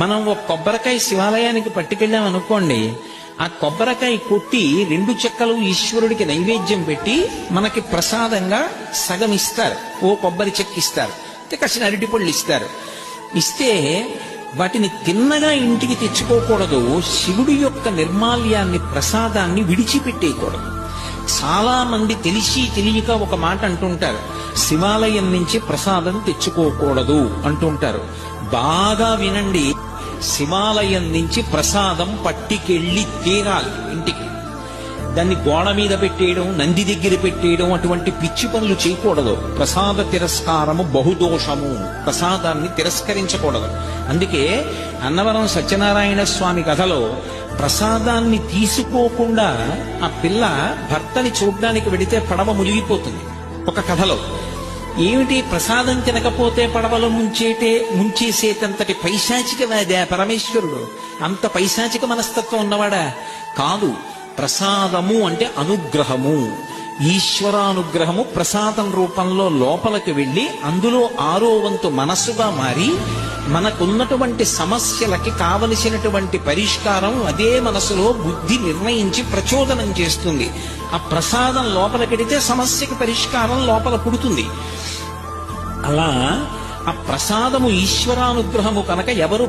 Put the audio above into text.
మనం ఒక కొబ్బరికాయ శివాలయానికి పట్టుకెళ్ళాం అనుకోండి, ఆ కొబ్బరికాయ కొట్టి 2 చెక్కలు ఈశ్వరుడికి నైవేద్యం పెట్టి మనకి ప్రసాదంగా సగం ఇస్తారు. ఓ కొబ్బరి చెక్క ఇస్తారు, కాసిన అరటిపళ్ళు ఇస్తారు. ఇస్తే వాటిని తిన్నగా ఇంటికి తెచ్చుకోకూడదు. శివుడి యొక్క నిర్మాల్యాన్ని, ప్రసాదాన్ని విడిచిపెట్టేయకూడదు. చాలా మంది తెలిసి తెలియక ఒక మాట అంటుంటారు, శివాలయం నుంచి ప్రసాదం తెచ్చుకోకూడదు అంటుంటారు. బాగా వినండి, శివాలయం నుంచి ప్రసాదం పట్టికెళ్ళి తీరాలి ఇంటికి. దాన్ని గోడ మీద పెట్టేయడం, నంది దగ్గర పెట్టేయడం, అటువంటి పిచ్చి పనులు చేయకూడదు. ప్రసాద తిరస్కారము బహుదోషము. ప్రసాదాన్ని తిరస్కరించకూడదు. అందుకే అన్నవరం సత్యనారాయణ స్వామి కథలో ప్రసాదాన్ని తీసుకోకుండా ఆ పిల్ల భర్తని చూడ్డానికి వెడితే పడవ మునిగిపోతుంది. ఒక కథలో ఏమిటి, ప్రసాదం తినకపోతే పడవలో ముంచేసేటంతటి పైశాచికవాదా పరమేశ్వరుడు? అంత పైశాచిక మనస్తత్వం ఉన్నవాడా? కాదు. ప్రసాదము అంటే అనుగ్రహము, ఈశ్వరానుగ్రహము ప్రసాదం రూపంలో లోపలికి వెళ్ళి అందులో 6వ వంతు మనస్సుగా మారి మనకున్నటువంటి సమస్యలకి కావలసినటువంటి పరిష్కారం అదే మనసులో బుద్ధి నిర్ణయించి ప్రచోదనం చేస్తుంది. ఆ ప్రసాదం లోపలికెడితే సమస్యకి పరిష్కారం లోపల పుడుతుంది. అలా ఆ ప్రసాదము ఈశ్వరానుగ్రహము కనుక ఎవరు